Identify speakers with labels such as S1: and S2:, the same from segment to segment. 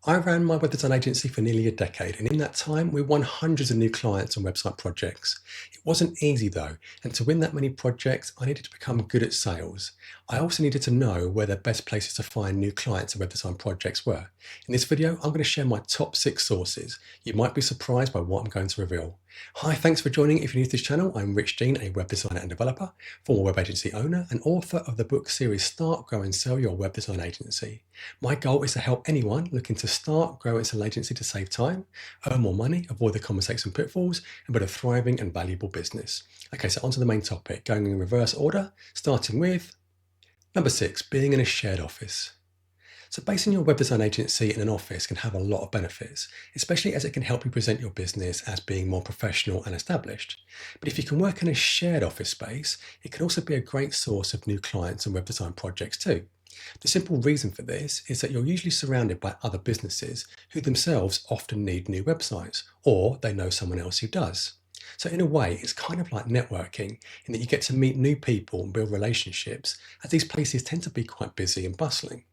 S1: I ran my web design agency for nearly a decade, and in that time, we won hundreds of new clients and website projects. It wasn't easy though, and to win that many projects, I needed to become good at sales. I also needed to know where the best places to find new clients and web design projects were. In this video, I'm going to share my top 6 sources. You might be surprised by what I'm going to reveal. Hi, thanks for joining. If you're new to this channel, I'm Rich Dean, a web designer and developer, former web agency owner, and author of the book series Start, Grow and Sell Your Web Design Agency. My goal is to help anyone looking to start, grow and sell an agency to save time, earn more money, avoid the common mistakes and pitfalls, and build a thriving and valuable business. Okay, so on to the main topic, going in reverse order, starting with number 6, being in a shared office. So basing your web design agency in an office can have a lot of benefits, especially as it can help you present your business as being more professional and established. But if you can work in a shared office space, it can also be a great source of new clients and web design projects too. The simple reason for this is that you're usually surrounded by other businesses who themselves often need new websites, or they know someone else who does. So in a way, it's kind of like networking in that you get to meet new people and build relationships, as these places tend to be quite busy and bustling.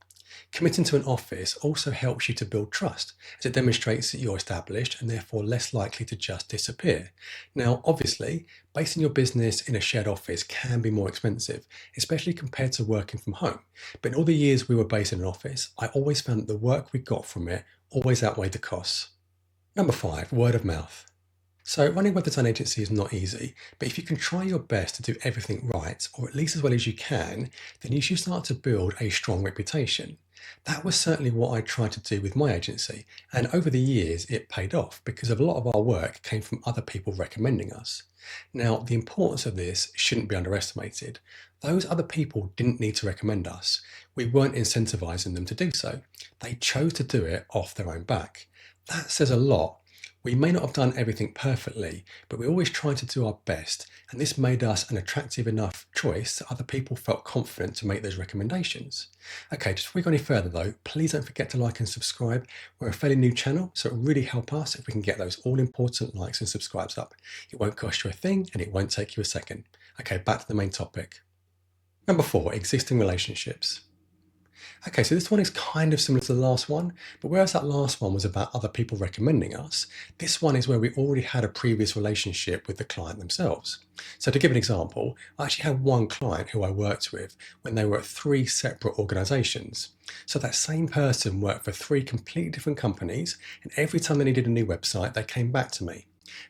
S1: Committing to an office also helps you to build trust, as it demonstrates that you're established and therefore less likely to just disappear. Now, obviously, basing your business in a shared office can be more expensive, especially compared to working from home. But in all the years we were based in an office, I always found that the work we got from it always outweighed the costs. Number 5, word of mouth. So running a web design agency is not easy, but if you can try your best to do everything right, or at least as well as you can, then you should start to build a strong reputation. That was certainly what I tried to do with my agency, and over the years it paid off because a lot of our work came from other people recommending us. Now, the importance of this shouldn't be underestimated. Those other people didn't need to recommend us. We weren't incentivizing them to do so. They chose to do it off their own back. That says a lot. We may not have done everything perfectly, but we always tried to do our best, and this made us an attractive enough choice that other people felt confident to make those recommendations. Okay, just before we go any further though, please don't forget to like and subscribe. We're a fairly new channel, so it will really help us if we can get those all-important likes and subscribes up. It won't cost you a thing, and it won't take you a second. Okay, back to the main topic. Number 4, existing relationships. Okay, so this one is kind of similar to the last one, but whereas that last one was about other people recommending us, this one is where we already had a previous relationship with the client themselves. So to give an example, I actually had one client who I worked with when they were at 3 separate organizations. So that same person worked for 3 completely different companies, and every time they needed a new website, they came back to me.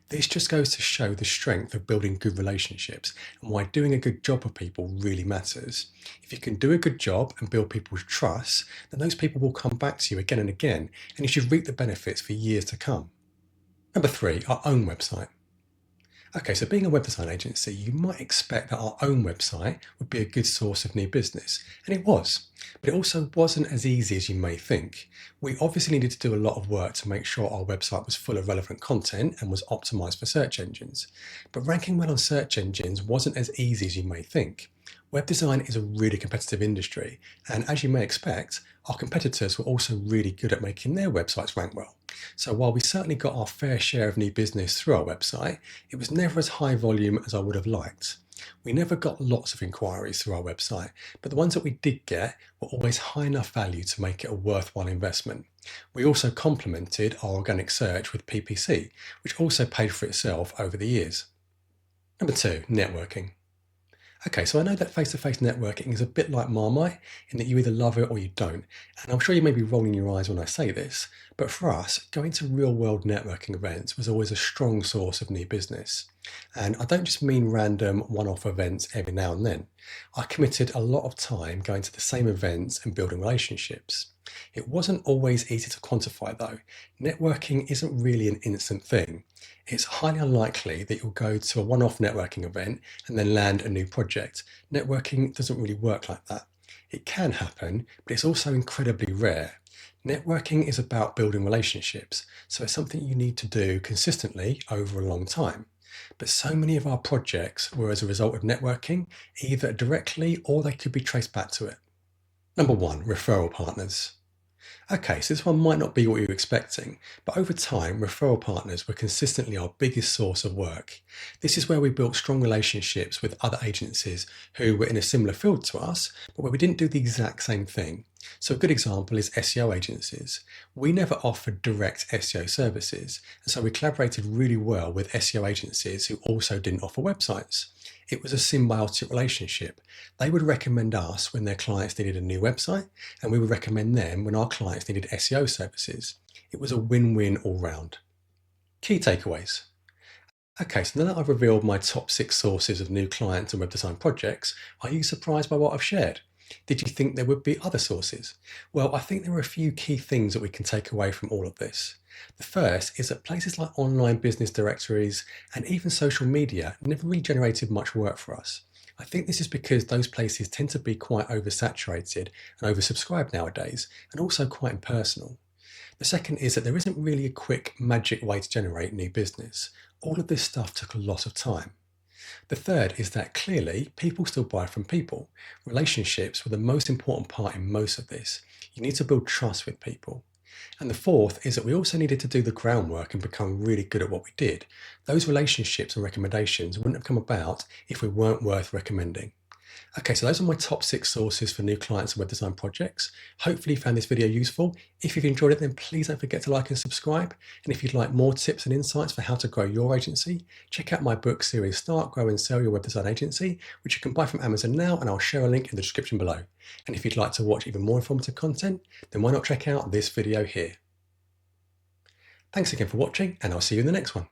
S1: This just goes to show the strength of building good relationships and why doing a good job for people really matters. If you can do a good job and build people's trust, then those people will come back to you again and again, and you should reap the benefits for years to come. Number 3, our own website. Okay, so being a web design agency, you might expect that our own website would be a good source of new business, and it was, but it also wasn't as easy as you may think. We obviously needed to do a lot of work to make sure our website was full of relevant content and was optimized for search engines, but ranking well on search engines wasn't as easy as you may think. Web design is a really competitive industry, and as you may expect, our competitors were also really good at making their websites rank well. So while we certainly got our fair share of new business through our website, it was never as high volume as I would have liked. We never got lots of inquiries through our website, but the ones that we did get were always high enough value to make it a worthwhile investment. We also complemented our organic search with PPC, which also paid for itself over the years. Number 2, networking. Okay, so I know that face-to-face networking is a bit like Marmite in that you either love it or you don't. And I'm sure you may be rolling your eyes when I say this, but for us, going to real-world networking events was always a strong source of new business. And I don't just mean random one-off events every now and then. I committed a lot of time going to the same events and building relationships. It wasn't always easy to quantify though. Networking isn't really an instant thing. It's highly unlikely that you'll go to a one-off networking event and then land a new project. Networking doesn't really work like that. It can happen, but it's also incredibly rare. Networking is about building relationships, so it's something you need to do consistently over a long time. But so many of our projects were as a result of networking, either directly or they could be traced back to it. Number 1, referral partners. Okay, so this one might not be what you're expecting, but over time, referral partners were consistently our biggest source of work. This is where we built strong relationships with other agencies who were in a similar field to us, but where we didn't do the exact same thing. So, a good example is SEO agencies. We never offered direct SEO services, and so we collaborated really well with SEO agencies who also didn't offer websites. It was a symbiotic relationship. They would recommend us when their clients needed a new website, and we would recommend them when our clients needed SEO services. It was a win-win all round. Key takeaways. Okay, so now that I've revealed my top 6 sources of new clients and web design projects, are you surprised by what I've shared? Did you think there would be other sources? Well, I think there are a few key things that we can take away from all of this. The first is that places like online business directories and even social media never really generated much work for us. I think this is because those places tend to be quite oversaturated and oversubscribed nowadays, and also quite impersonal. The second is that there isn't really a quick magic way to generate new business. All of this stuff took a lot of time. The third is that clearly people still buy from people. Relationships were the most important part in most of this. You need to build trust with people. And the fourth is that we also needed to do the groundwork and become really good at what we did. Those relationships and recommendations wouldn't have come about if we weren't worth recommending. Okay, so those are my top 6 sources for new clients and web design projects. Hopefully you found this video useful. If you've enjoyed it, then please don't forget to like and subscribe. And if you'd like more tips and insights for how to grow your agency, check out my book series, Start, Grow and Sell Your Web Design Agency, which you can buy from Amazon now, and I'll share a link in the description below. And if you'd like to watch even more informative content, then why not check out this video here. Thanks again for watching, and I'll see you in the next one.